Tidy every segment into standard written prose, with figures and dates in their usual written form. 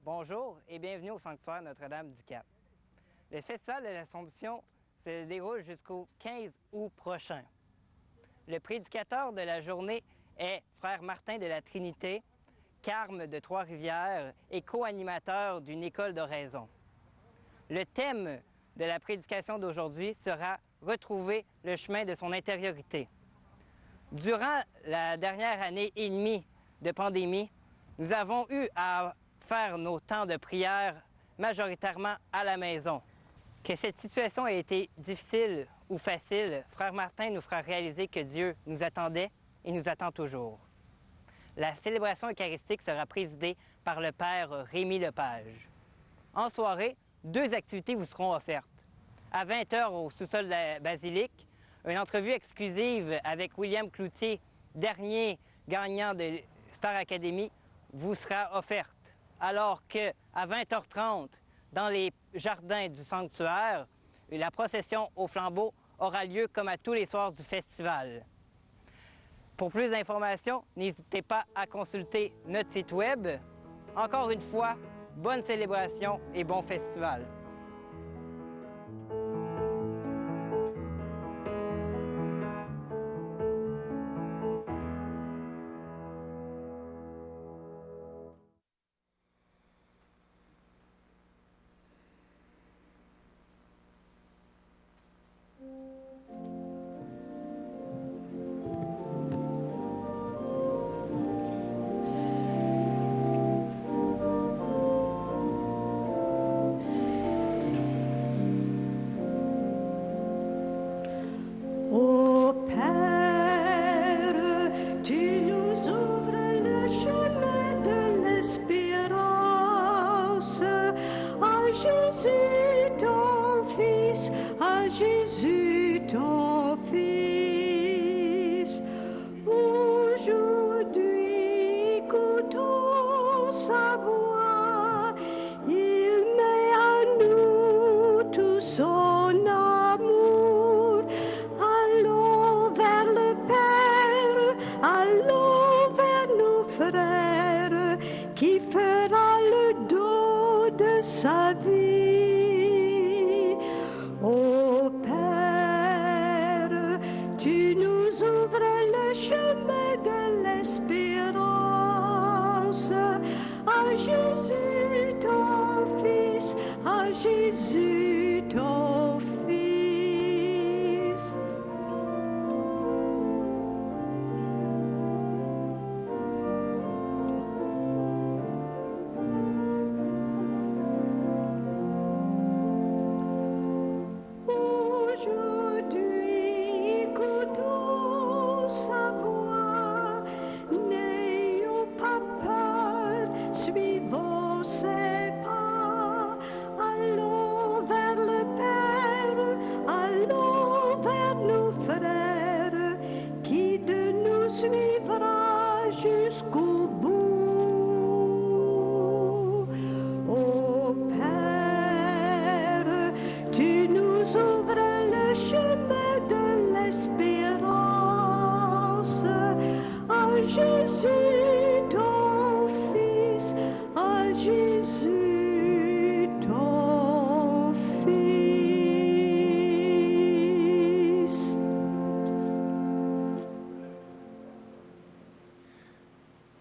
Bonjour et bienvenue au sanctuaire Notre-Dame-du-Cap. Le Festival de l'Assomption se déroule jusqu'au 15 août prochain. Le prédicateur de la journée est Frère Martin de la Trinité, carme de Trois-Rivières et co-animateur d'une école d'oraison. Le thème de la prédication d'aujourd'hui sera « Retrouver le chemin de son intériorité ». Durant la dernière année et demie de pandémie, nous avons eu à faire nos temps de prière majoritairement à la maison. Que cette situation ait été difficile ou facile, Frère Martin nous fera réaliser que Dieu nous attendait et nous attend toujours. La célébration eucharistique sera présidée par le Père Rémi Lepage. En soirée, 2 activités vous seront offertes. À 20h au sous-sol de la basilique, une entrevue exclusive avec William Cloutier, dernier gagnant de Star Academy, vous sera offerte. Alors qu'à 20h30, dans les jardins du sanctuaire, la procession au flambeau aura lieu comme à tous les soirs du festival. Pour plus d'informations, n'hésitez pas à consulter notre site web. Encore une fois, bonne célébration et bon festival.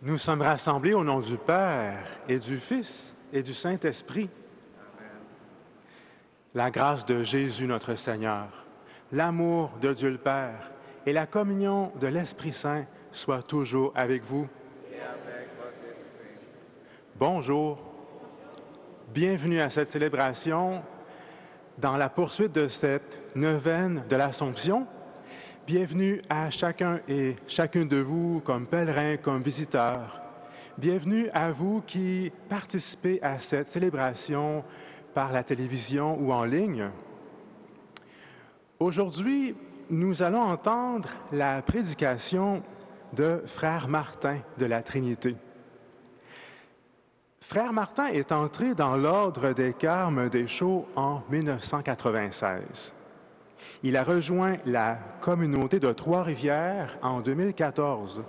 Nous sommes rassemblés au nom du Père et du Fils et du Saint-Esprit. Amen. La grâce de Jésus notre Seigneur, l'amour de Dieu le Père et la communion de l'Esprit Saint soient toujours avec vous. Et avec votre esprit. Bonjour. Bienvenue à cette célébration dans la poursuite de cette neuvaine de l'Assomption. Bienvenue à chacun et chacune de vous comme pèlerins, comme visiteurs. Bienvenue à vous qui participez à cette célébration par la télévision ou en ligne. Aujourd'hui, nous allons entendre la prédication de Frère Martin de la Trinité. Frère Martin est entré dans l'ordre des Carmes des Chauds en 1996. Il a rejoint la communauté de Trois-Rivières en 2014.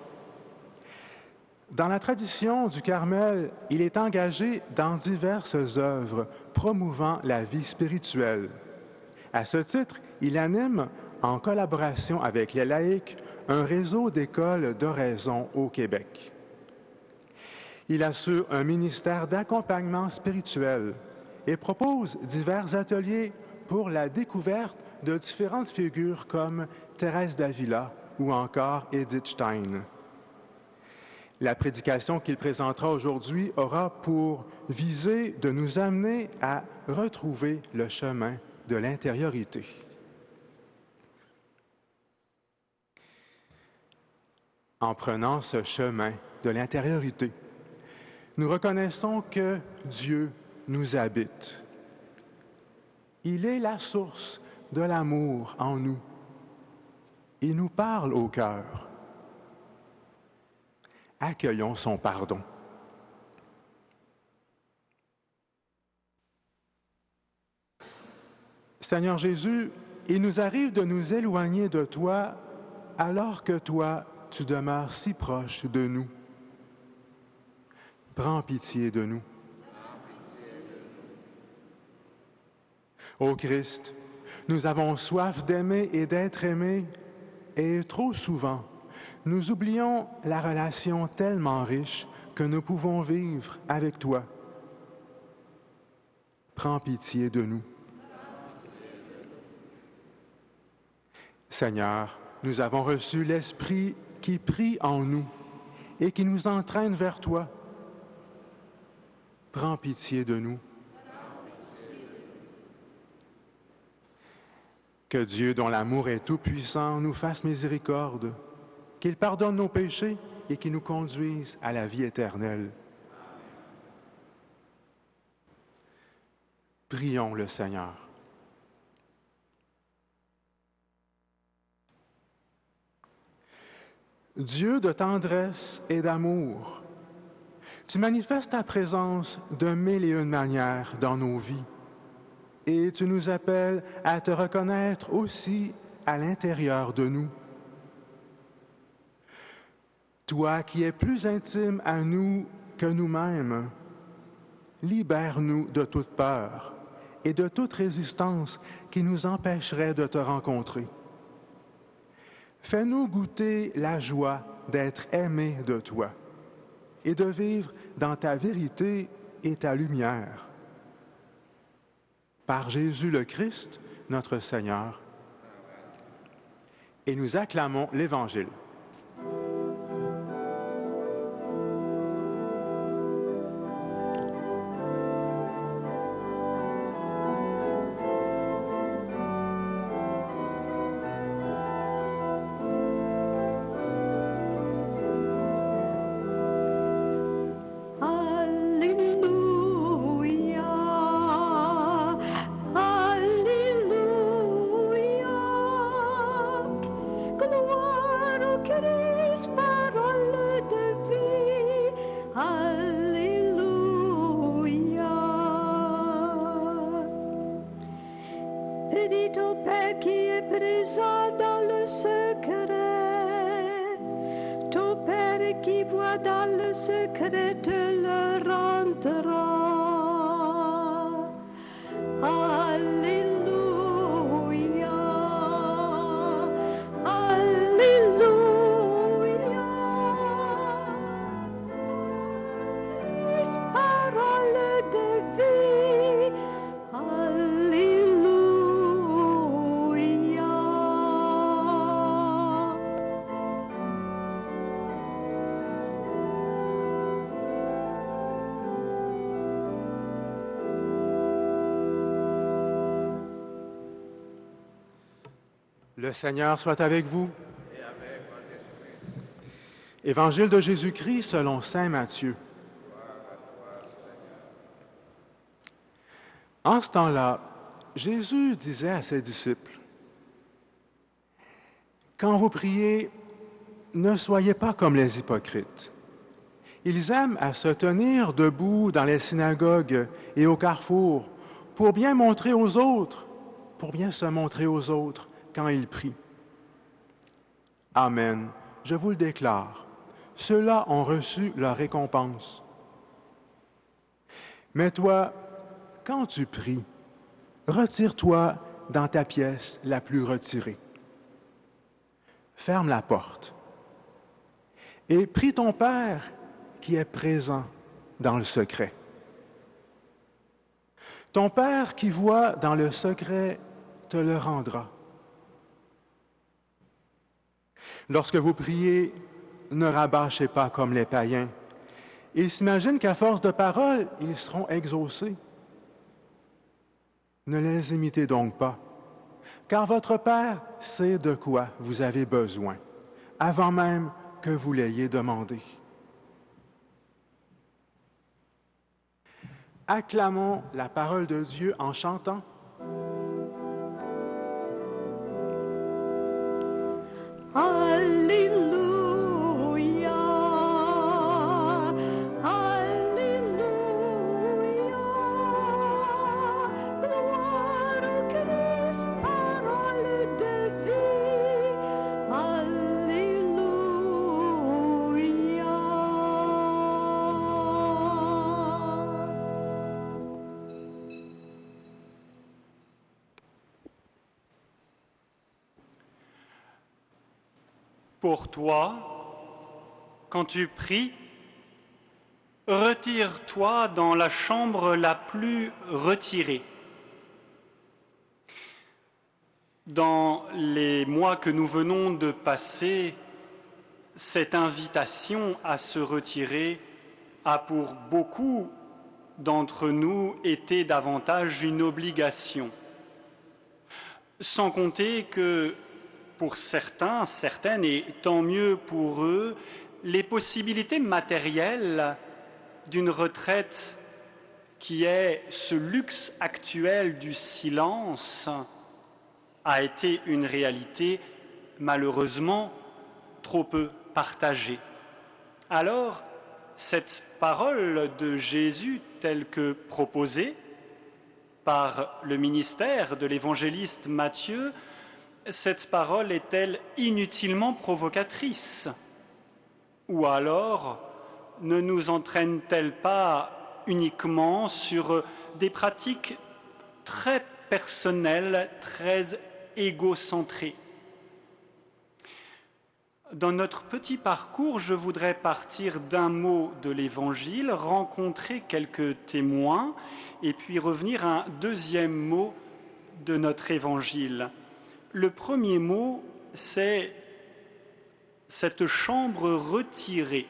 Dans la tradition du Carmel, il est engagé dans diverses œuvres promouvant la vie spirituelle. À ce titre, il anime, en collaboration avec les laïcs, un réseau d'écoles d'oraison au Québec. Il assure un ministère d'accompagnement spirituel et propose divers ateliers pour la découverte de différentes figures comme Thérèse d'Avila ou encore Edith Stein. La prédication qu'il présentera aujourd'hui aura pour visée de nous amener à retrouver le chemin de l'intériorité. En prenant ce chemin de l'intériorité, nous reconnaissons que Dieu nous habite. Il est la source de l'amour en nous. Il nous parle au cœur. Accueillons son pardon. Seigneur Jésus, il nous arrive de nous éloigner de toi alors que toi, tu demeures si proche de nous. Prends pitié de nous. Ô Christ, nous avons soif d'aimer et d'être aimés, et trop souvent, nous oublions la relation tellement riche que nous pouvons vivre avec toi. Prends pitié de nous. Seigneur, nous avons reçu l'Esprit qui prie en nous et qui nous entraîne vers toi. Prends pitié de nous. Que Dieu, dont l'amour est tout-puissant, nous fasse miséricorde, qu'il pardonne nos péchés et qu'il nous conduise à la vie éternelle. Prions le Seigneur. Dieu de tendresse et d'amour, tu manifestes ta présence de mille et une manières dans nos vies et tu nous appelles à te reconnaître aussi à l'intérieur de nous. Toi qui es plus intime à nous que nous-mêmes, libère-nous de toute peur et de toute résistance qui nous empêcherait de te rencontrer. Fais-nous goûter la joie d'être aimés de toi et de vivre dans ta vérité et ta lumière. Par Jésus le Christ, notre Seigneur. Et nous acclamons l'Évangile. Le Seigneur soit avec vous. Et avec votre esprit. Évangile de Jésus-Christ selon saint Matthieu. En ce temps-là, Jésus disait à ses disciples, « Quand vous priez, ne soyez pas comme les hypocrites. Ils aiment à se tenir debout dans les synagogues et au carrefour pour bien se montrer aux autres quand ils prient. Amen, je vous le déclare, ceux-là ont reçu leur récompense. Mais toi, quand tu pries, retire-toi dans ta pièce la plus retirée. Ferme la porte et prie ton Père qui est présent dans le secret. Ton Père qui voit dans le secret te le rendra. Lorsque vous priez, ne rabâchez pas comme les païens. Ils s'imaginent qu'à force de paroles, ils seront exaucés. Ne les imitez donc pas, car votre Père sait de quoi vous avez besoin, avant même que vous l'ayez demandé. Acclamons la parole de Dieu en chantant. Alléluia, Alléluia, gloire au Christ, parole de vie, Alléluia. Pour toi, quand tu pries, retire-toi dans la chambre la plus retirée. Dans les mois que nous venons de passer, cette invitation à se retirer a pour beaucoup d'entre nous été davantage une obligation. Sans compter que pour certains, certaines, et tant mieux pour eux, les possibilités matérielles d'une retraite qui est ce luxe actuel du silence a été une réalité malheureusement trop peu partagée. Alors, cette parole de Jésus telle que proposée par le ministère de l'évangéliste Matthieu, cette parole est-elle inutilement provocatrice? Ou alors ne nous entraîne-t-elle pas uniquement sur des pratiques très personnelles, très égocentrées? Dans notre petit parcours, je voudrais partir d'un mot de l'Évangile, rencontrer quelques témoins et puis revenir à un deuxième mot de notre Évangile. Le premier mot, c'est cette chambre retirée.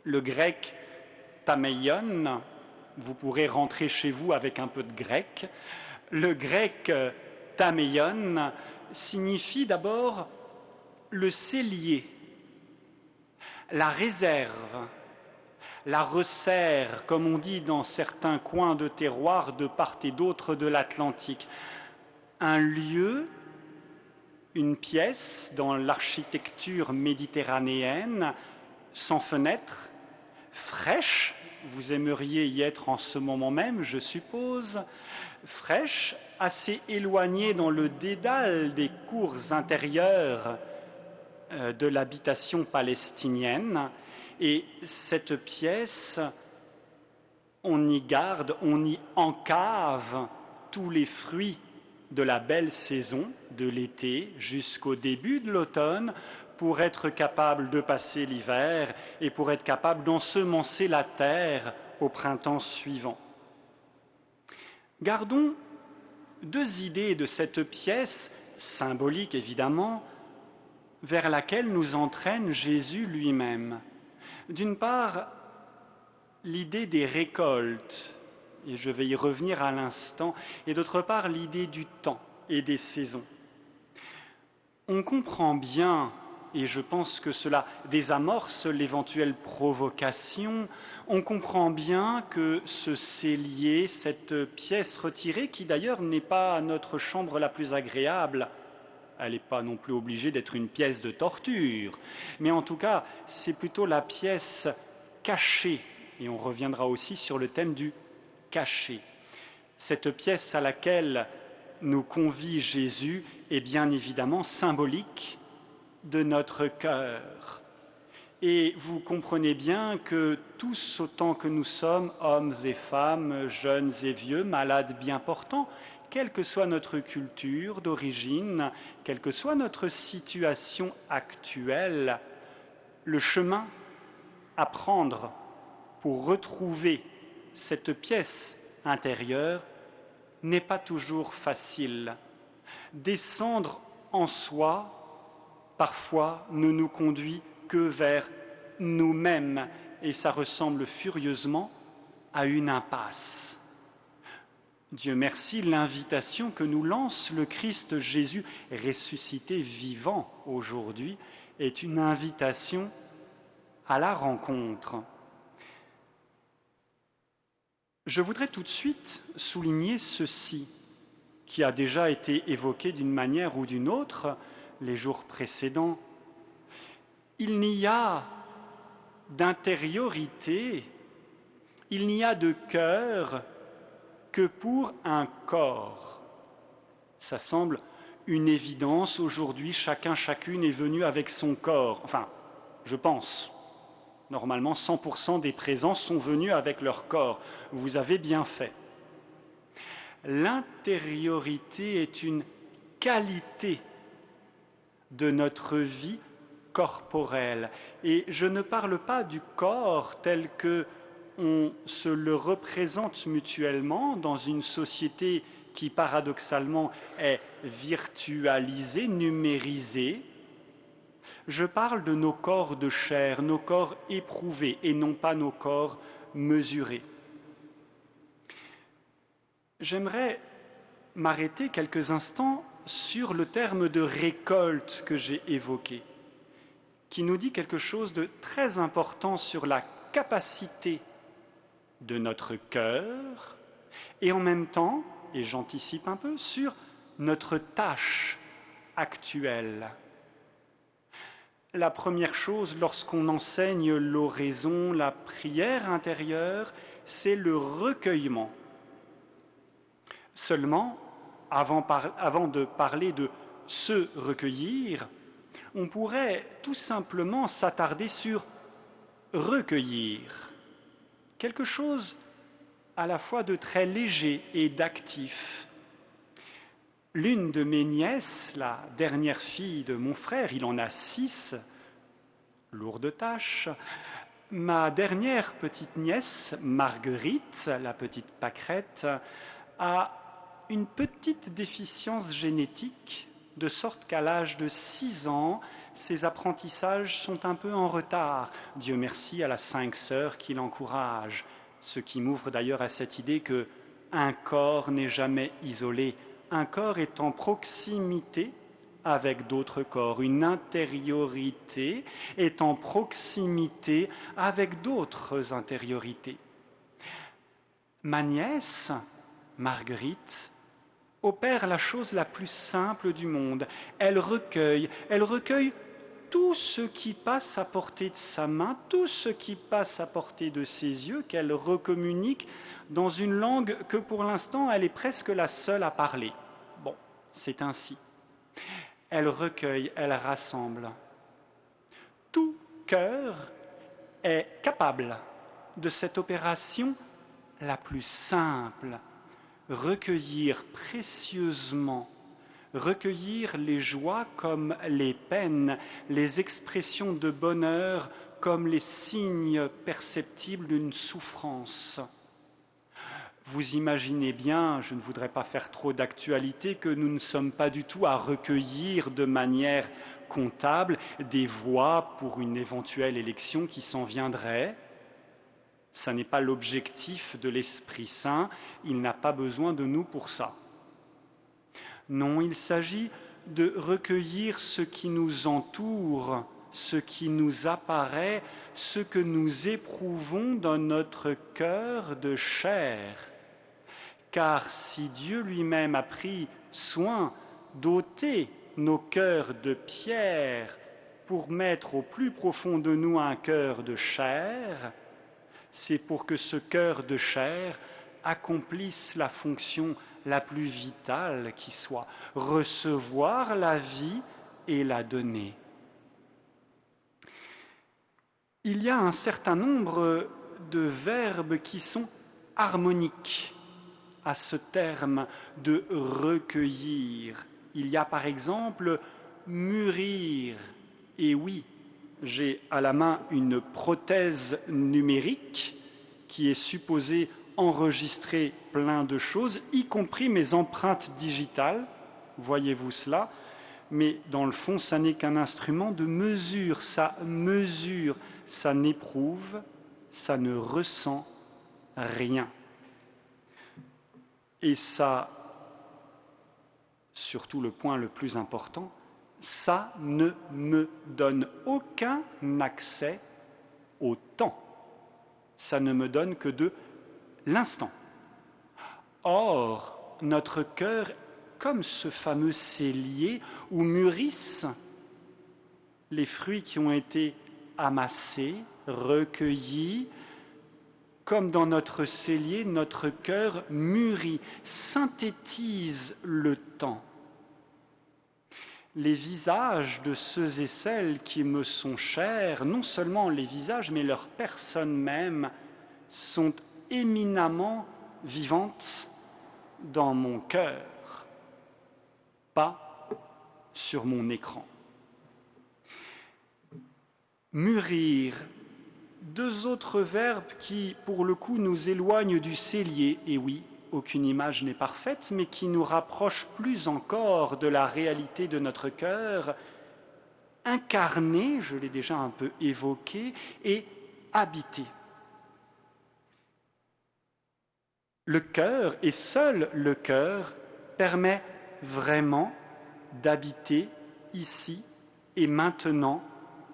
Le grec tameion, vous pourrez rentrer chez vous avec un peu de grec. Le grec tameion signifie d'abord le cellier, la réserve, la resserre, comme on dit dans certains coins de terroir de part et d'autre de l'Atlantique. Un lieu, une pièce dans l'architecture méditerranéenne, sans fenêtre, fraîche, vous aimeriez y être en ce moment même, je suppose, fraîche, assez éloignée dans le dédale des cours intérieures de l'habitation palestinienne. Et cette pièce, on y garde, on y encave tous les fruits de la belle saison de l'été jusqu'au début de l'automne pour être capable de passer l'hiver et pour être capable d'ensemencer la terre au printemps suivant. Gardons deux idées de cette pièce, symbolique évidemment, vers laquelle nous entraîne Jésus lui-même. D'une part, l'idée des récoltes, et je vais y revenir à l'instant, et d'autre part, l'idée du temps et des saisons. On comprend bien, et je pense que cela désamorce l'éventuelle provocation, on comprend bien que ce cellier, cette pièce retirée, qui d'ailleurs n'est pas notre chambre la plus agréable, elle n'est pas non plus obligée d'être une pièce de torture, mais en tout cas, c'est plutôt la pièce cachée, et on reviendra aussi sur le thème du caché. Cette pièce à laquelle nous convie Jésus est bien évidemment symbolique de notre cœur. Et vous comprenez bien que tous autant que nous sommes, hommes et femmes, jeunes et vieux, malades bien portants, quelle que soit notre culture d'origine, quelle que soit notre situation actuelle, le chemin à prendre pour retrouver cette pièce intérieure n'est pas toujours facile. Descendre en soi, parfois, ne nous conduit que vers nous-mêmes, et ça ressemble furieusement à une impasse. Dieu merci, l'invitation que nous lance le Christ Jésus, ressuscité vivant aujourd'hui, est une invitation à la rencontre. Je voudrais tout de suite souligner ceci, qui a déjà été évoqué d'une manière ou d'une autre les jours précédents. Il n'y a d'intériorité, il n'y a de cœur que pour un corps. Ça semble une évidence. Aujourd'hui, chacune est venu avec son corps. Enfin, je pense. Normalement, 100% des présents sont venus avec leur corps. Vous avez bien fait. L'intériorité est une qualité de notre vie corporelle. Et je ne parle pas du corps tel que on se le représente mutuellement dans une société qui paradoxalement est virtualisée, numérisée. Je parle de nos corps de chair, nos corps éprouvés et non pas nos corps mesurés. J'aimerais m'arrêter quelques instants sur le terme de récolte que j'ai évoqué, qui nous dit quelque chose de très important sur la capacité de notre cœur et en même temps, et j'anticipe un peu, sur notre tâche actuelle. La première chose lorsqu'on enseigne l'oraison, la prière intérieure, c'est le recueillement. Seulement, avant de parler de se recueillir, on pourrait tout simplement s'attarder sur recueillir. Quelque chose à la fois de très léger et d'actif. L'une de mes nièces, la dernière fille de mon frère, il en a 6, lourde tâche, ma dernière petite nièce, Marguerite, la petite pâquerette, a une petite déficience génétique, de sorte qu'à l'âge de 6 ans, ses apprentissages sont un peu en retard. Dieu merci à la 5 sœurs qui l'encouragent, ce qui m'ouvre d'ailleurs à cette idée qu'un corps n'est jamais isolé. Un corps est en proximité avec d'autres corps. Une intériorité est en proximité avec d'autres intériorités. Ma nièce, Marguerite, opère la chose la plus simple du monde. Elle recueille tout ce qui passe à portée de sa main, tout ce qui passe à portée de ses yeux, qu'elle recommunique dans une langue que pour l'instant elle est presque la seule à parler. Bon, c'est ainsi. Elle recueille, elle rassemble. Tout cœur est capable de cette opération la plus simple, recueillir précieusement, recueillir les joies comme les peines, les expressions de bonheur comme les signes perceptibles d'une souffrance. Vous imaginez bien, je ne voudrais pas faire trop d'actualité, que nous ne sommes pas du tout à recueillir de manière comptable des voix pour une éventuelle élection qui s'en viendrait. Ça n'est pas l'objectif de l'Esprit Saint, il n'a pas besoin de nous pour ça. Non, il s'agit de recueillir ce qui nous entoure, ce qui nous apparaît, ce que nous éprouvons dans notre cœur de chair. Car si Dieu lui-même a pris soin d'ôter nos cœurs de pierre pour mettre au plus profond de nous un cœur de chair, c'est pour que ce cœur de chair accomplisse la fonction la plus vitale qui soit, recevoir la vie et la donner. Il y a un certain nombre de verbes qui sont harmoniques à ce terme de recueillir. Il y a par exemple mûrir. Et oui, j'ai à la main une prothèse numérique qui est supposée enregistrer plein de choses, y compris mes empreintes digitales. Voyez-vous cela? Mais dans le fond, ça n'est qu'un instrument de mesure. Ça mesure, ça n'éprouve, ça ne ressent rien. Et ça, surtout le point le plus important, ça ne me donne aucun accès au temps. Ça ne me donne que de l'instant. Or, notre cœur, comme ce fameux cellier où mûrissent les fruits qui ont été amassés, recueillis, comme dans notre cellier, notre cœur mûrit, synthétise le temps. Les visages de ceux et celles qui me sont chers, non seulement les visages, mais leurs personnes mêmes, sont éminemment vivantes dans mon cœur, pas sur mon écran. Mûrir, deux autres verbes qui, pour le coup, nous éloignent du cellier, et oui, aucune image n'est parfaite, mais qui nous rapproche plus encore de la réalité de notre cœur, incarner, je l'ai déjà un peu évoqué, et habiter. Le cœur, et seul le cœur, permet vraiment d'habiter ici et maintenant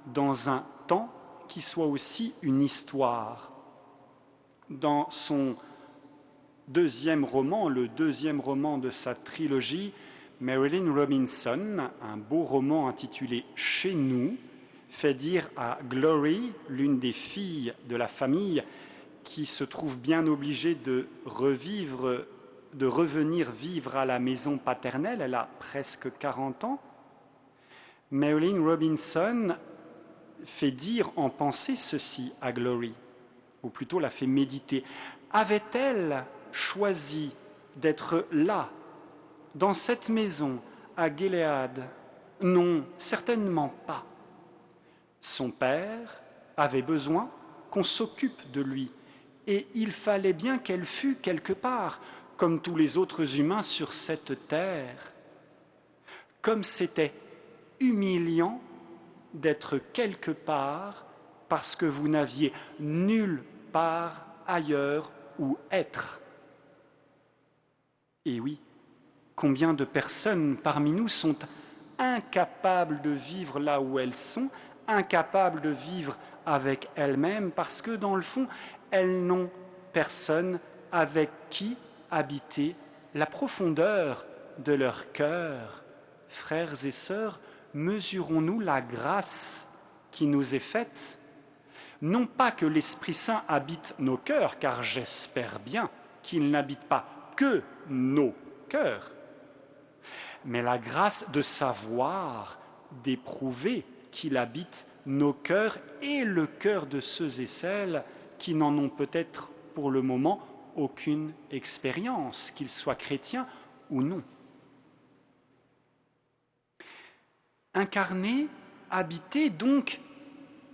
dans un temps qui soit aussi une histoire. Dans son deuxième roman, le deuxième roman de sa trilogie, Marilynne Robinson, un beau roman intitulé « Chez nous », fait dire à Glory, l'une des filles de la famille, qui se trouve bien obligée de revenir vivre à la maison paternelle, elle a presque 40 ans, Marilynne Robinson fait dire en pensée ceci à Glory, ou plutôt la fait méditer. Avait-elle choisi d'être là, dans cette maison, à Gilead? Non, certainement pas. Son père avait besoin qu'on s'occupe de lui, et il fallait bien qu'elle fût quelque part, comme tous les autres humains sur cette terre. Comme c'était humiliant d'être quelque part parce que vous n'aviez nulle part ailleurs où être. Et oui, combien de personnes parmi nous sont incapables de vivre là où elles sont, incapables de vivre avec elles-mêmes parce que dans le fond, elles n'ont personne avec qui habiter la profondeur de leur cœur. Frères et sœurs, mesurons-nous la grâce qui nous est faite? Non pas que l'Esprit Saint habite nos cœurs, car j'espère bien qu'il n'habite pas que nos cœurs, mais la grâce de savoir, d'éprouver qu'il habite nos cœurs et le cœur de ceux et celles qui n'en ont peut-être pour le moment aucune expérience, qu'ils soient chrétiens ou non. Incarner, habiter, donc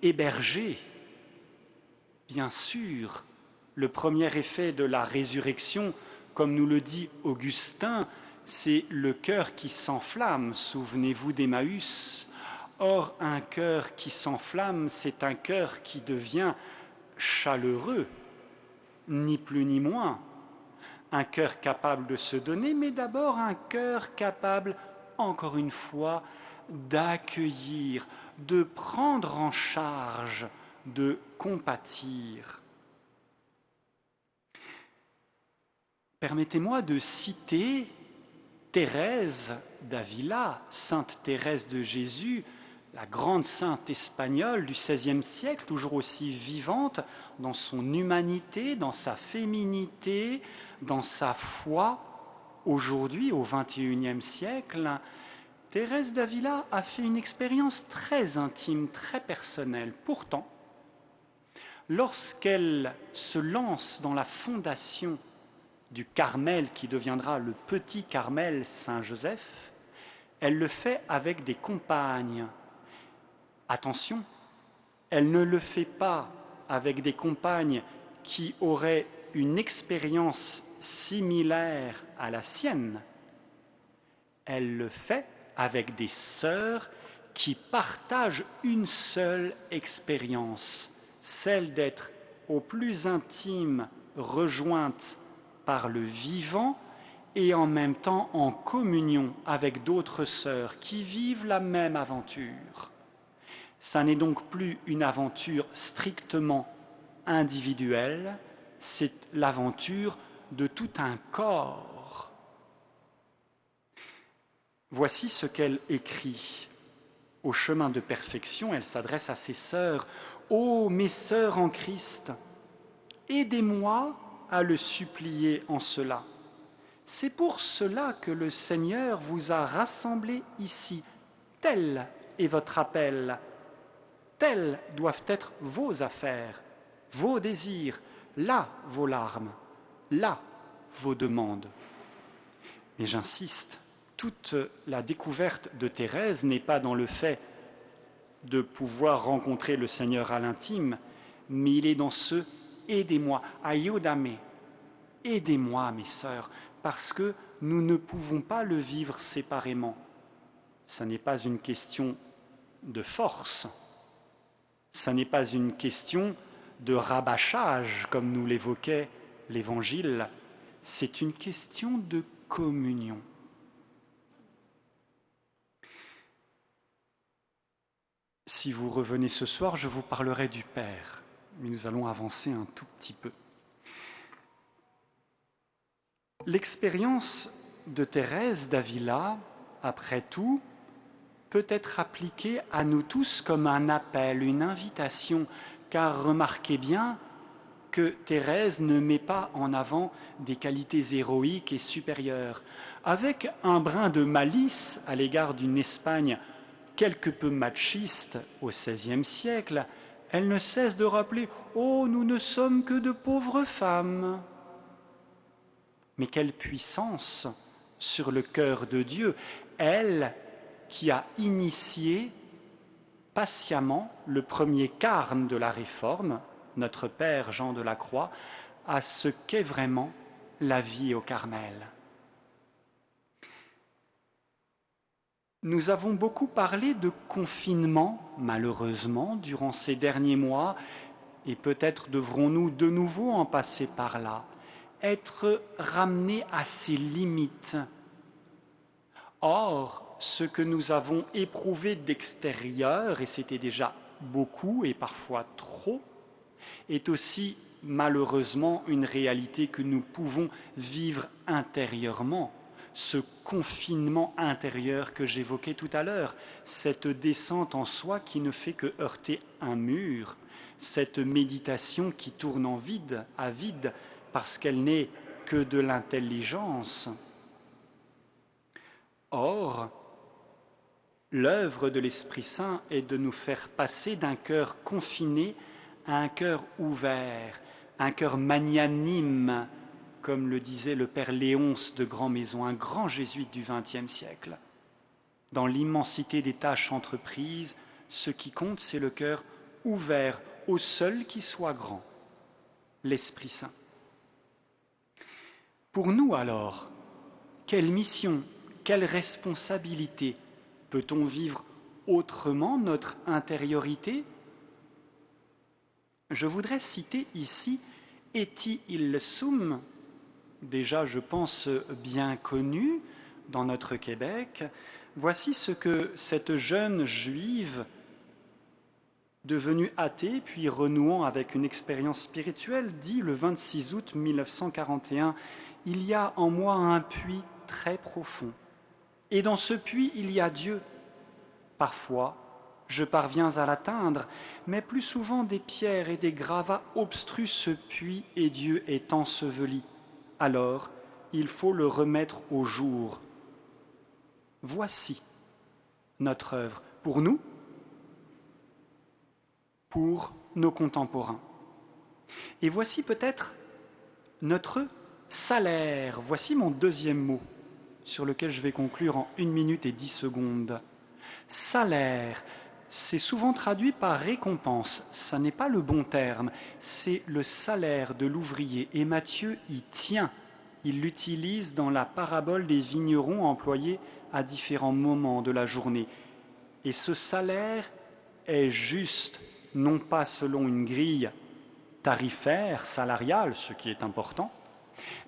héberger. Bien sûr, le premier effet de la résurrection, comme nous le dit Augustin, c'est le cœur qui s'enflamme. Souvenez-vous d'Emmaüs. Or, un cœur qui s'enflamme, c'est un cœur qui devient chaleureux, ni plus ni moins. Un cœur capable de se donner, mais d'abord un cœur capable, encore une fois, d'accueillir, de prendre en charge, de compatir. Permettez-moi de citer Thérèse d'Avila, sainte Thérèse de Jésus, la grande sainte espagnole du XVIe siècle, toujours aussi vivante dans son humanité, dans sa féminité, dans sa foi. Aujourd'hui, au XXIe siècle, Thérèse d'Avila a fait une expérience très intime, très personnelle. Pourtant, lorsqu'elle se lance dans la fondation du Carmel qui deviendra le petit Carmel Saint-Joseph, elle le fait avec des compagnes. Attention, elle ne le fait pas avec des compagnes qui auraient une expérience similaire à la sienne. Elle le fait avec des sœurs qui partagent une seule expérience, celle d'être au plus intime rejointes par le vivant et en même temps en communion avec d'autres sœurs qui vivent la même aventure. Ça n'est donc plus une aventure strictement individuelle, c'est l'aventure de tout un corps. Voici ce qu'elle écrit. Au chemin de perfection, elle s'adresse à ses sœurs. « Ô mes sœurs en Christ, aidez-moi à le supplier en cela. C'est pour cela que le Seigneur vous a rassemblés ici. Tel est votre appel. Telles doivent être vos affaires, vos désirs, là vos larmes, là vos demandes. » Mais j'insiste, toute la découverte de Thérèse n'est pas dans le fait de pouvoir rencontrer le Seigneur à l'intime, mais il est dans ce « aidez-moi »,« aiudame », aidez-moi mes sœurs, parce que nous ne pouvons pas le vivre séparément. Ça n'est pas une question de force, ça n'est pas une question de rabâchage, comme nous l'évoquait l'Évangile, c'est une question de communion. Si vous revenez ce soir, je vous parlerai du Père, mais nous allons avancer un tout petit peu. L'expérience de Thérèse d'Avila, après tout, peut être appliquée à nous tous comme un appel, une invitation, car remarquez bien que Thérèse ne met pas en avant des qualités héroïques et supérieures. Avec un brin de malice à l'égard d'une Espagne quelque peu machiste au XVIe siècle, elle ne cesse de rappeler « Oh, nous ne sommes que de pauvres femmes !» Mais quelle puissance sur le cœur de Dieu, elle qui a initié patiemment le premier carme de la Réforme, notre Père Jean de la Croix, à ce qu'est vraiment la vie au Carmel. Nous avons beaucoup parlé de confinement, malheureusement, durant ces derniers mois, et peut-être devrons-nous de nouveau en passer par là, être ramenés à ses limites. Or, ce que nous avons éprouvé d'extérieur, et c'était déjà beaucoup et parfois trop, est aussi malheureusement une réalité que nous pouvons vivre intérieurement. Ce confinement intérieur que j'évoquais tout à l'heure, cette descente en soi qui ne fait que heurter un mur, cette méditation qui tourne en vide, à vide, parce qu'elle n'est que de l'intelligence. Or, l'œuvre de l'Esprit Saint est de nous faire passer d'un cœur confiné à un cœur ouvert, un cœur magnanime, comme le disait le père Léonce de Grand-Maison, un grand jésuite du XXe siècle. Dans l'immensité des tâches entreprises, ce qui compte, c'est le cœur ouvert au seul qui soit grand, l'Esprit Saint. Pour nous alors, quelle mission, quelle responsabilité? Peut-on vivre autrement notre intériorité? Je voudrais citer ici Eti il sum, déjà je pense bien connu dans notre Québec. Voici ce que cette jeune juive, devenue athée puis renouant avec une expérience spirituelle, dit le 26 août 1941 « Il y a en moi un puits très profond, et dans ce puits il y a Dieu. Parfois, je parviens à l'atteindre, mais plus souvent des pierres et des gravats obstruent ce puits et Dieu est enseveli. Alors, il faut le remettre au jour. Voici notre œuvre pour nous, pour nos contemporains. Et voici peut-être notre salaire. Voici mon deuxième mot, sur lequel je vais conclure en 1 minute et 10 secondes. Salaire, c'est souvent traduit par récompense. Ça n'est pas le bon terme, c'est le salaire de l'ouvrier. Et Matthieu y tient. Il l'utilise dans la parabole des vignerons employés à différents moments de la journée. Et ce salaire est juste, non pas selon une grille tarifaire, salariale, ce qui est important,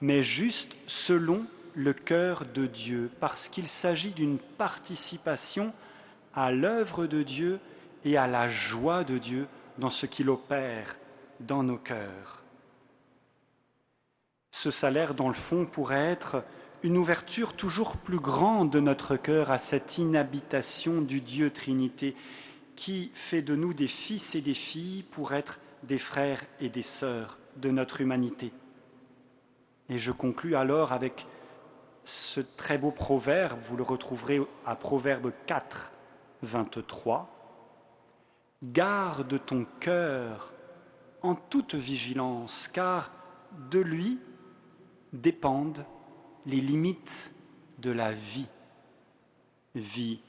mais juste selon le cœur de Dieu, parce qu'il s'agit d'une participation à l'œuvre de Dieu et à la joie de Dieu dans ce qu'il opère dans nos cœurs. Ce salaire, dans le fond, pourrait être une ouverture toujours plus grande de notre cœur à cette inhabitation du Dieu Trinité qui fait de nous des fils et des filles pour être des frères et des sœurs de notre humanité. Et je conclus alors avec ce très beau proverbe, vous le retrouverez à Proverbe 4, 23. « Garde ton cœur en toute vigilance, car de lui dépendent les limites de la vie. Vie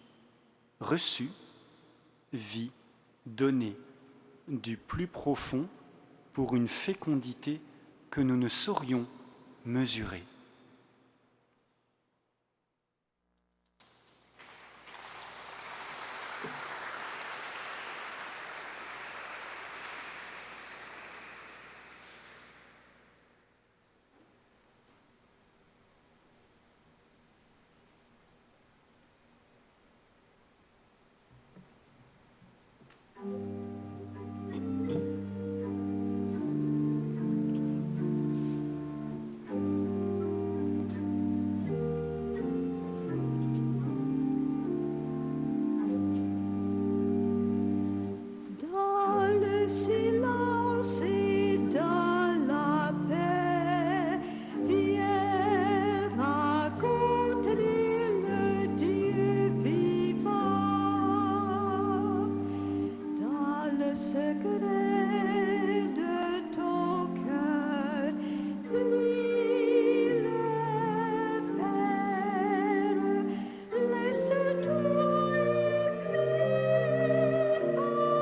reçue, vie donnée, du plus profond pour une fécondité que nous ne saurions mesurer. » Dans le silence et dans la paix, viens rencontrer le Dieu vivant. Dans le secret de ton cœur, prie le Père, laisse-toi aimer par lui.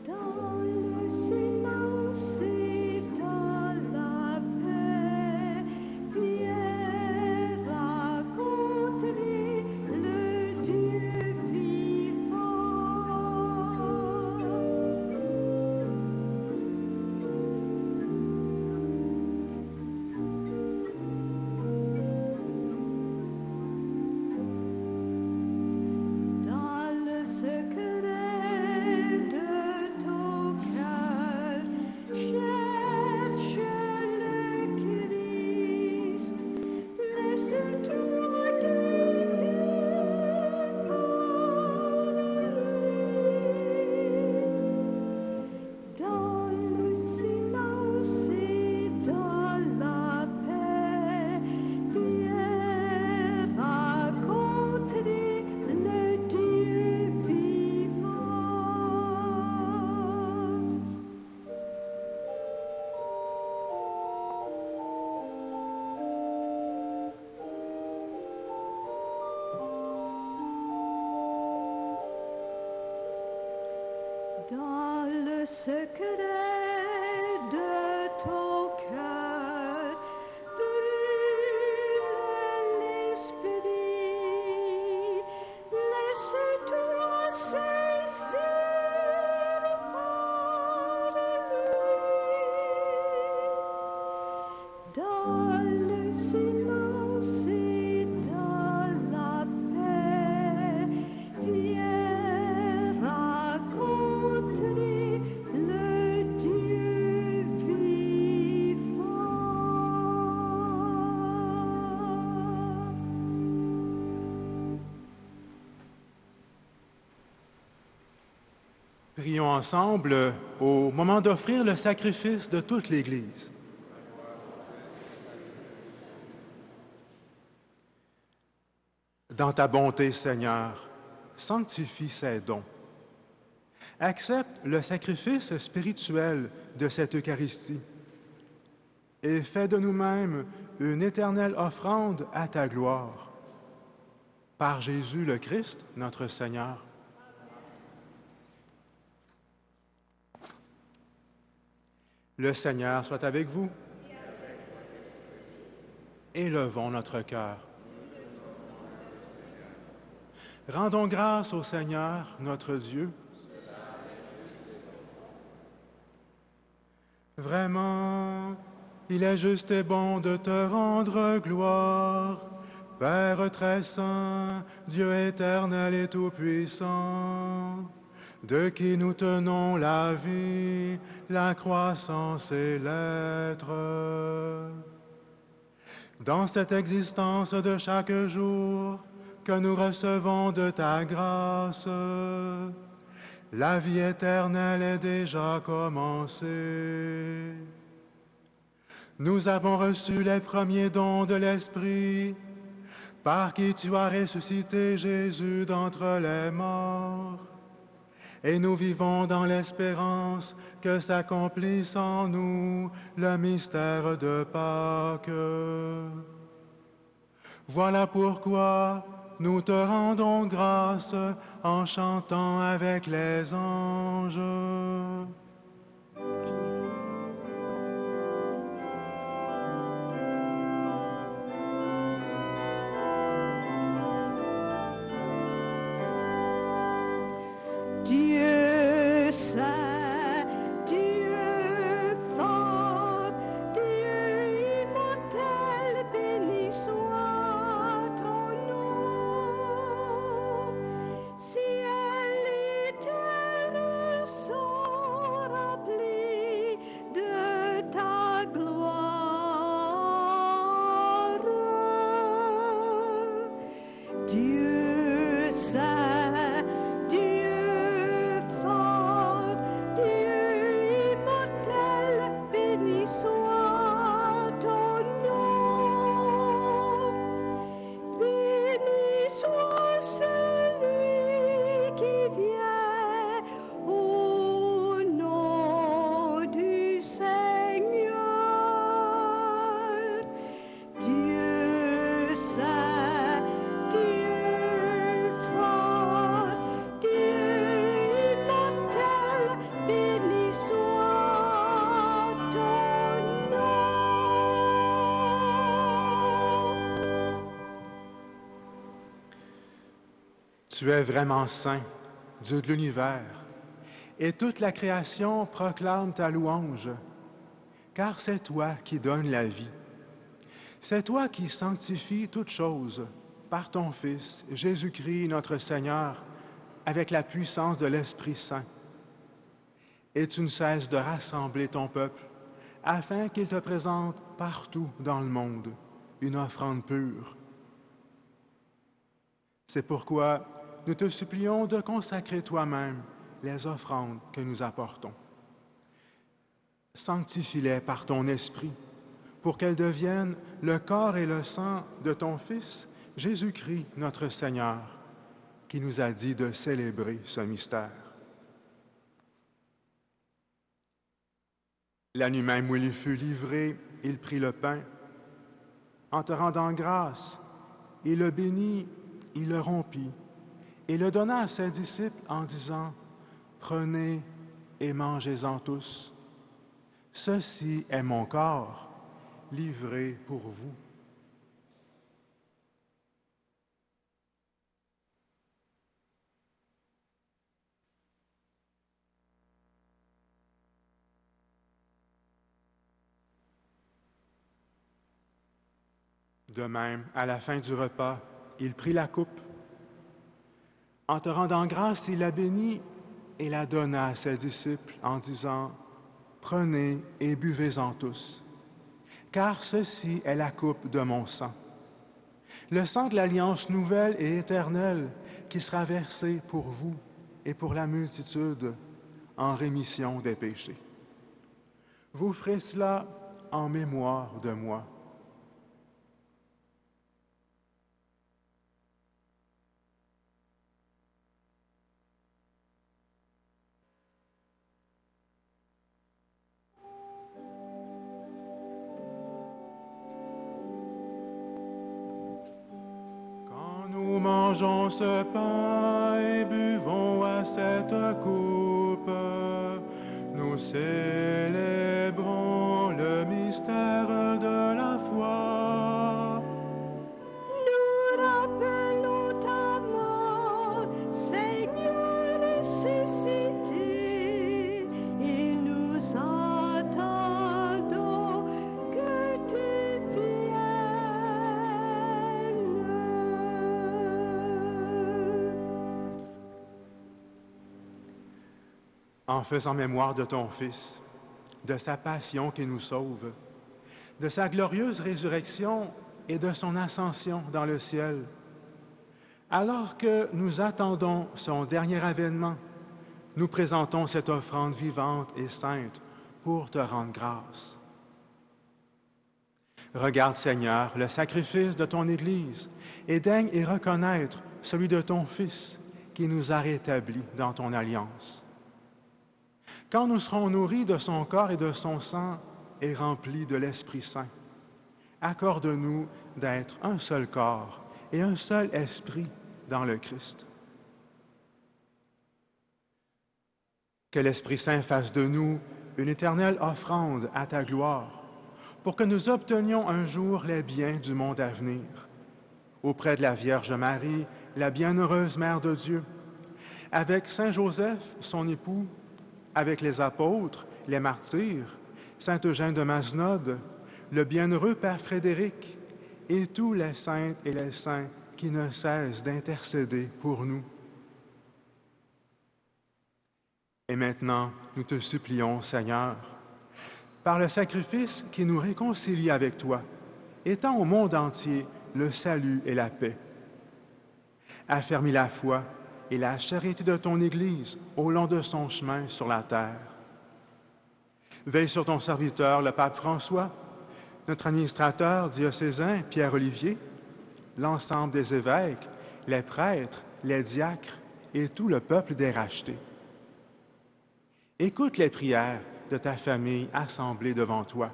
Dans le silence et dans la paix, viens rencontrer le Dieu vivant. Dans le secret de ton cœur, cherche le Christ. Laisse-toi guider par lui. Dans le silence et dans la paix, viens rencontrer le Dieu vivant. Dans le secret de ton cœur, brûle l'esprit, laisse-toi saisir par lui. Dans le silence et dans la paix, viens rencontrer le Dieu vivant. Prions ensemble au moment d'offrir le sacrifice de toute l'Église. Dans ta bonté, Seigneur, sanctifie ces dons. Accepte le sacrifice spirituel de cette Eucharistie et fais de nous-mêmes une éternelle offrande à ta gloire. Par Jésus le Christ, notre Seigneur. Le Seigneur soit avec vous. Élevons notre cœur. Rendons grâce au Seigneur, notre Dieu. Vraiment, il est juste et bon de te rendre gloire, Père très saint, Dieu éternel et tout-puissant, de qui nous tenons la vie, la croissance et l'être. Dans cette existence de chaque jour que nous recevons de ta grâce, la vie éternelle est déjà commencée. Nous avons reçu les premiers dons de l'Esprit, par qui tu as ressuscité Jésus d'entre les morts. Et nous vivons dans l'espérance que s'accomplisse en nous le mystère de Pâques. Voilà pourquoi nous te rendons grâce en chantant avec les anges. Dieu saint, Dieu fort, Dieu immortel, béni soit ton nom. Ciel et terre sont remplis de ta gloire. Dieu saint, Dieu fort, Dieu immortel, béni soit ton nom. Béni soit celui qui vient au nom du Seigneur. Dieu saint, Dieu fort, Dieu immortel, béni soit ton nom. Tu es vraiment saint, Dieu de l'univers, et toute la création proclame ta louange, car c'est toi qui donnes la vie. C'est toi qui sanctifies toutes choses par ton Fils, Jésus-Christ, notre Seigneur, avec la puissance de l'Esprit Saint. Et tu ne cesses de rassembler ton peuple, afin qu'il te présente partout dans le monde une offrande pure. C'est pourquoi nous te supplions de consacrer toi-même les offrandes que nous apportons. Sanctifie-les par ton Esprit, pour qu'elles deviennent le corps et le sang de ton Fils, Jésus-Christ, notre Seigneur, qui nous a dit de célébrer ce mystère. La nuit même où il fut livré, il prit le pain. En te rendant grâce, il le bénit, il le rompit et le donna à ses disciples en disant, « Prenez et mangez-en tous. Ceci est mon corps, livré pour vous. » De même, à la fin du repas, il prit la coupe. En te rendant grâce, il la bénit et la donna à ses disciples en disant, « Prenez et buvez-en tous, car ceci est la coupe de mon sang, le sang de l'alliance nouvelle et éternelle qui sera versé pour vous et pour la multitude en rémission des péchés. Vous ferez cela en mémoire de moi. » mangeons ce pain et buvons à cette coupe, nous célébrons le mystère de la foi. Nous rappelons ta mort, Seigneur ressuscité, et nous attendons que tu viennes. En faisant mémoire de ton Fils, de sa passion qui nous sauve, de sa glorieuse résurrection et de son ascension dans le ciel, alors que nous attendons son dernier avènement, nous présentons cette offrande vivante et sainte pour te rendre grâce. Regarde, Seigneur, le sacrifice de ton Église et daigne y reconnaître celui de ton Fils qui nous a rétablis dans ton alliance. Quand nous serons nourris de son corps et de son sang et remplis de l'Esprit Saint, accorde-nous d'être un seul corps et un seul esprit dans le Christ. Que l'Esprit Saint fasse de nous une éternelle offrande à ta gloire, pour que nous obtenions un jour les biens du monde à venir. Auprès de la Vierge Marie, la bienheureuse Mère de Dieu, avec Saint Joseph, son époux, avec les apôtres, les martyrs, Saint Eugène de Masnode, le bienheureux Père Frédéric et tous les saintes et les saints qui ne cessent d'intercéder pour nous. Et maintenant, nous te supplions, Seigneur, par le sacrifice qui nous réconcilie avec toi, étends au monde entier le salut et la paix. Affermis la foi et la charité de ton Église au long de son chemin sur la terre. Veille sur ton serviteur, le pape François, notre administrateur diocésain, Pierre-Olivier, l'ensemble des évêques, les prêtres, les diacres et tout le peuple des rachetés. Écoute les prières de ta famille assemblée devant toi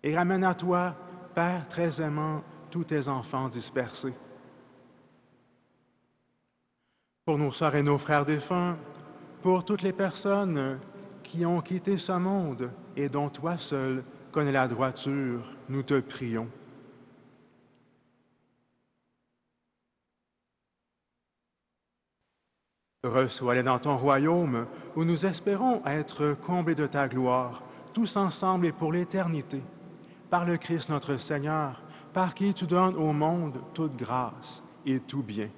et ramène à toi, Père très aimant, tous tes enfants dispersés. Pour nos sœurs et nos frères défunts, pour toutes les personnes qui ont quitté ce monde et dont toi seul connais la droiture, nous te prions. Reçois-les dans ton royaume, où nous espérons être comblés de ta gloire, tous ensemble et pour l'éternité, par le Christ notre Seigneur, par qui tu donnes au monde toute grâce et tout bien.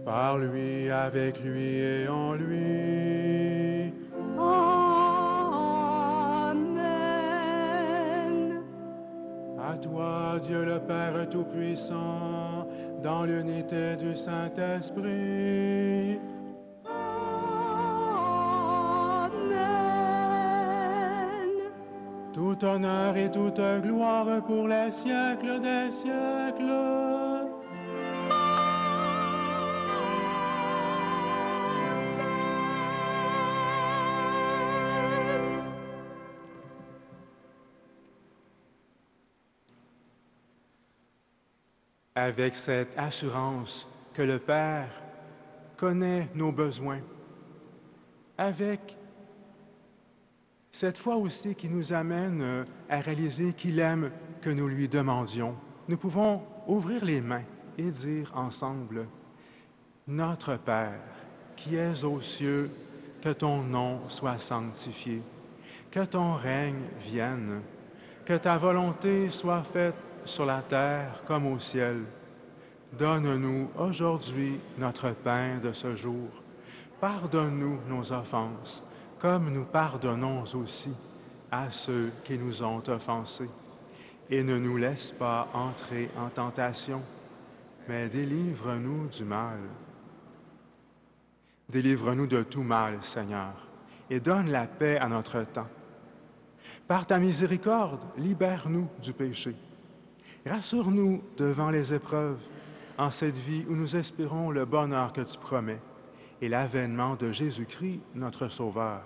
Par lui, avec lui et en lui. Amen. À toi, Dieu le Père Tout-Puissant, dans l'unité du Saint-Esprit. Amen. Tout honneur et toute gloire pour les siècles des siècles. Avec cette assurance que le Père connaît nos besoins, avec cette foi aussi qui nous amène à réaliser qu'il aime que nous lui demandions, nous pouvons ouvrir les mains et dire ensemble, « Notre Père, qui es aux cieux, que ton nom soit sanctifié, que ton règne vienne, que ta volonté soit faite sur la terre comme au ciel. Donne-nous aujourd'hui notre pain de ce jour. Pardonne-nous nos offenses, comme nous pardonnons aussi à ceux qui nous ont offensés. Et ne nous laisse pas entrer en tentation, mais délivre-nous du mal. Délivre-nous de tout mal, Seigneur, et donne la paix à notre temps. Par ta miséricorde, libère-nous du péché. Rassure-nous devant les épreuves, en cette vie où nous espérons le bonheur que tu promets et l'avènement de Jésus-Christ, notre Sauveur.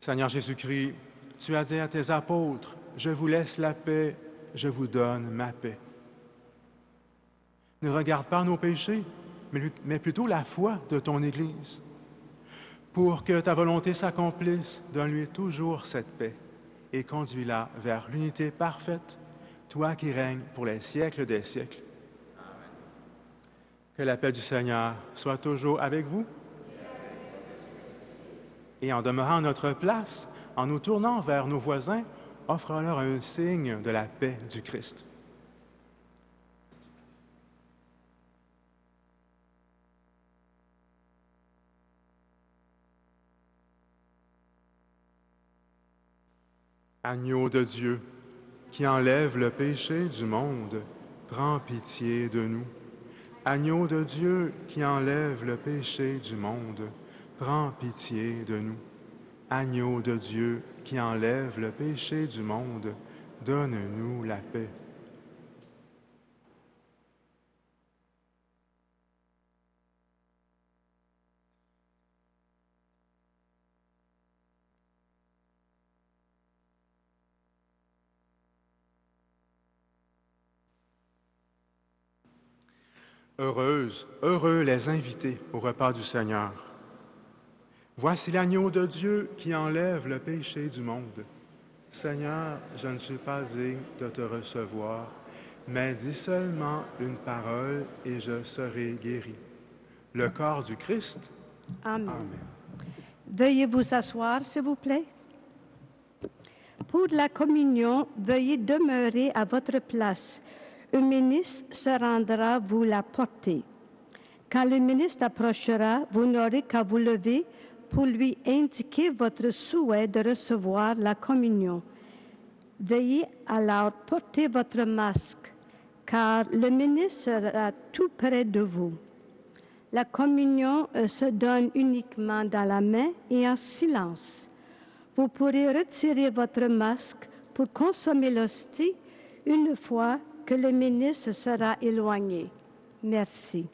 Seigneur Jésus-Christ, tu as dit à tes apôtres, « Je vous laisse la paix, je vous donne ma paix. » Ne regarde pas nos péchés, mais plutôt la foi de ton Église. Pour que ta volonté s'accomplisse, donne-lui toujours cette paix et conduis-la vers l'unité parfaite, toi qui règnes pour les siècles des siècles. Amen. Que la paix du Seigneur soit toujours avec vous. Et en demeurant à notre place, en nous tournant vers nos voisins, offre-leur un signe de la paix du Christ. Agneau de Dieu, qui enlève le péché du monde, prends pitié de nous. Agneau de Dieu, qui enlève le péché du monde, prends pitié de nous. Agneau de Dieu, qui enlève le péché du monde, donne-nous la paix. Heureux les invités au repas du Seigneur. Voici l'agneau de Dieu qui enlève le péché du monde. Seigneur, je ne suis pas digne de te recevoir, mais dis seulement une parole et je serai guéri. Le corps du Christ. Amen. Amen. Veuillez vous asseoir, s'il vous plaît. Pour la communion, veuillez demeurer à votre place. Un ministre se rendra vous la porter. Quand le ministre approchera, vous n'aurez qu'à vous lever pour lui indiquer votre souhait de recevoir la communion. Veuillez alors porter votre masque, car le ministre sera tout près de vous. La communion se donne uniquement dans la main et en silence. Vous pourrez retirer votre masque pour consommer l'hostie une fois que le ministre sera éloigné. Merci.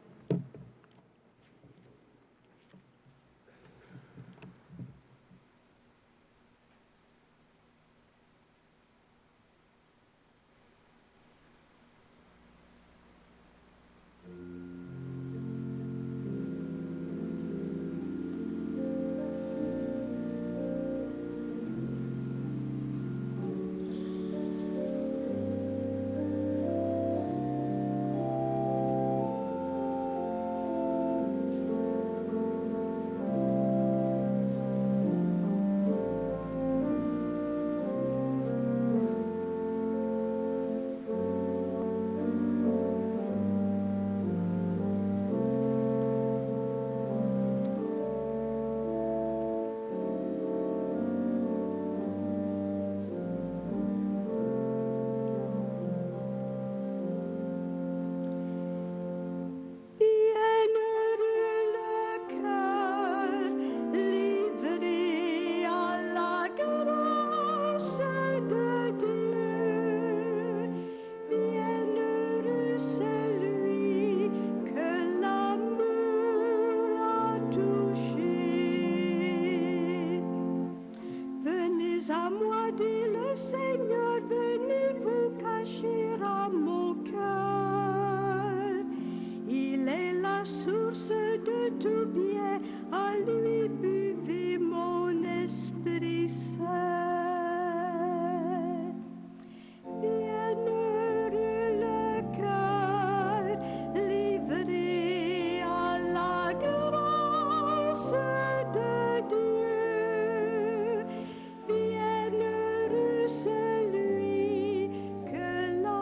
Celui que la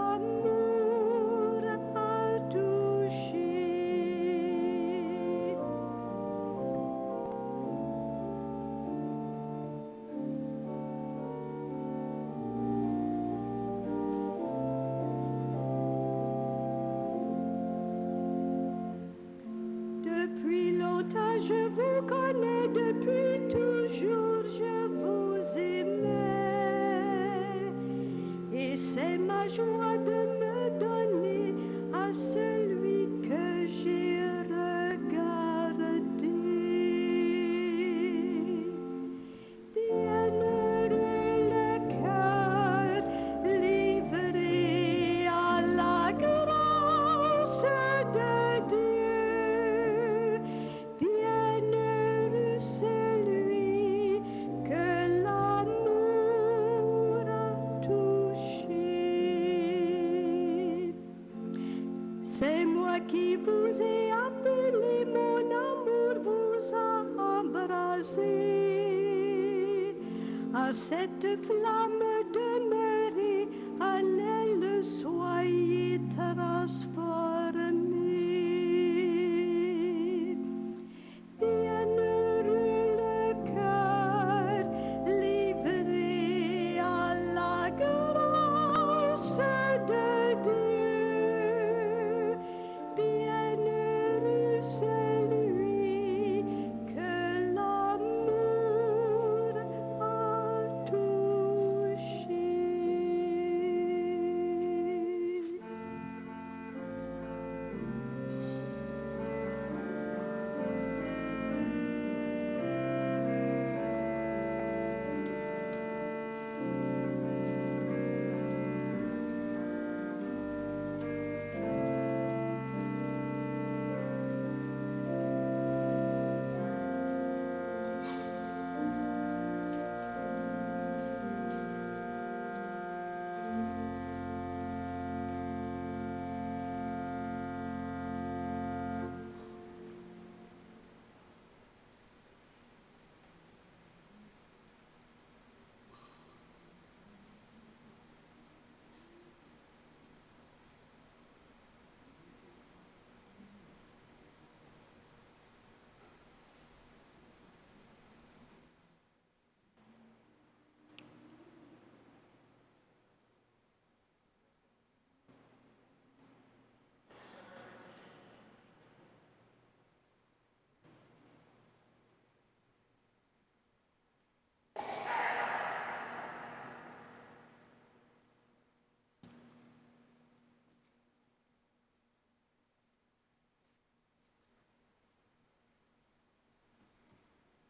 à cette flamme demeurez, en elle soyez transformés. Bienheureux le cœur livré à la grâce de Dieu. Bienheureux celui que l'amour a touché.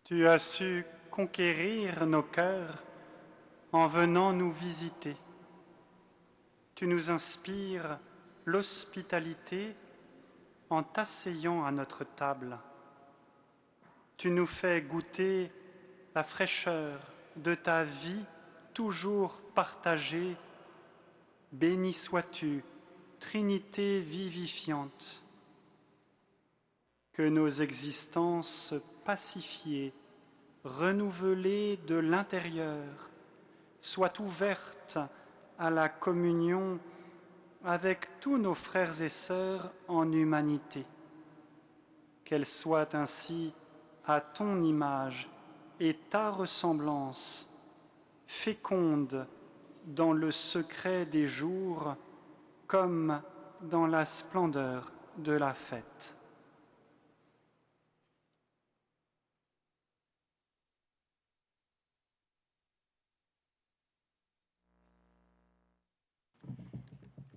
Tu as su conquérir nos cœurs en venant nous visiter. Tu nous inspires l'hospitalité en t'asseyant à notre table. Tu nous fais goûter la fraîcheur de ta vie toujours partagée. Béni sois-tu, Trinité vivifiante. Que nos existences pacifiées, renouvelées de l'intérieur, soient ouvertes à la communion avec tous nos frères et sœurs en humanité. Qu'elles soient ainsi à ton image et ta ressemblance, fécondes dans le secret des jours comme dans la splendeur de la fête.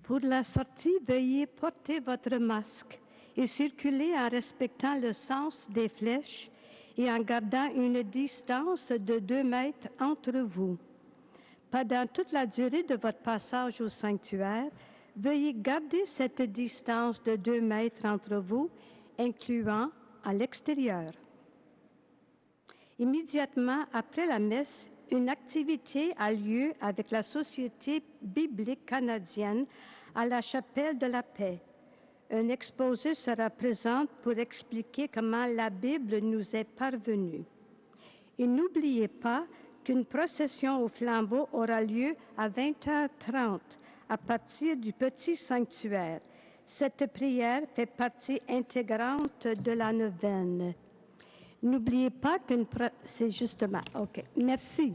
Pour la sortie, veuillez porter votre masque et circuler en respectant le sens des flèches et en gardant une distance de 2 mètres entre vous. Pendant toute la durée de votre passage au sanctuaire, veuillez garder cette distance de 2 mètres entre vous, incluant à l'extérieur. Immédiatement après la messe, une activité a lieu avec la Société biblique canadienne à la Chapelle de la Paix. Un exposé sera présent pour expliquer comment la Bible nous est parvenue. Et n'oubliez pas qu'une procession au flambeau aura lieu à 20h30 à partir du petit sanctuaire. Cette prière fait partie intégrante de la neuvaine. N'oubliez pas c'est justement... OK, merci.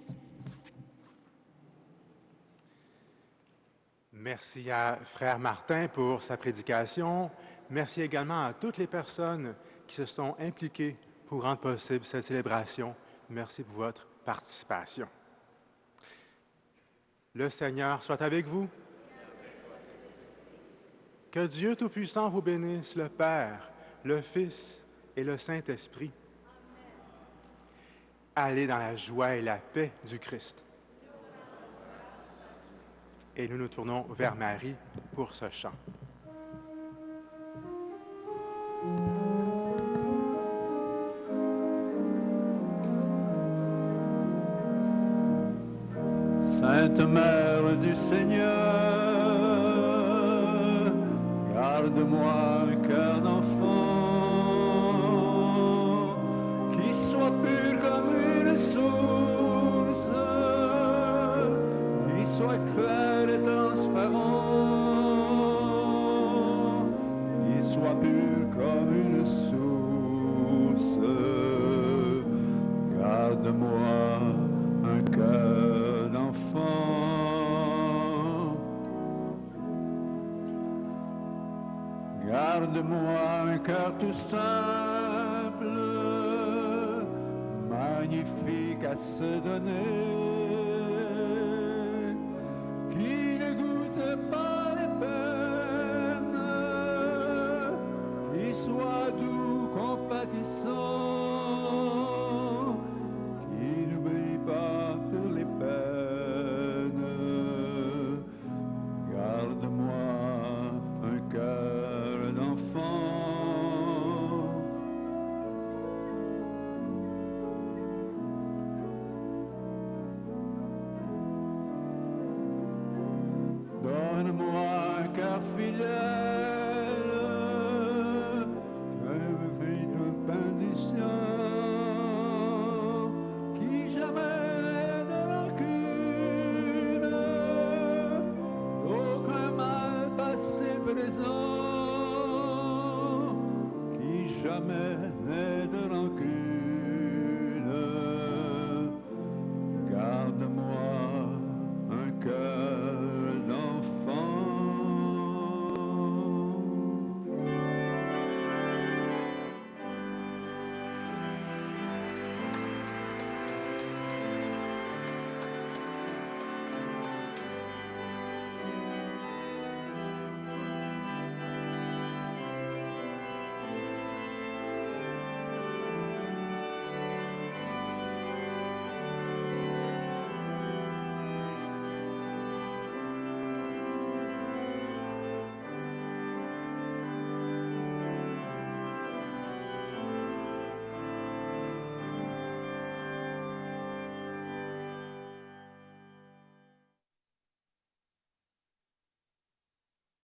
Merci à Frère Martin pour sa prédication. Merci également à toutes les personnes qui se sont impliquées pour rendre possible cette célébration. Merci pour votre participation. Le Seigneur soit avec vous. Que Dieu Tout-Puissant vous bénisse, le Père, le Fils et le Saint-Esprit. Allez dans la joie et la paix du Christ. Et nous nous tournons vers Marie pour ce chant. Sainte Mère du Seigneur, garde-moi un cœur d'enfant qui soit pur comme une source soit clair et transparent, qu'il soit pur comme une source. Garde-moi un cœur d'enfant. Garde-moi un cœur tout simple, magnifique à se donner, qui ne goûte pas les peines, qui soit doux, compatissant, qui n'oublie pas toutes les peines. Garde-moi un cœur d'enfant. Donne-moi un cœur fidèle, crève de bénédiction, qui jamais n'est de rancune, aucun mal passé présent, qui jamais n'est de rancune. Garde-moi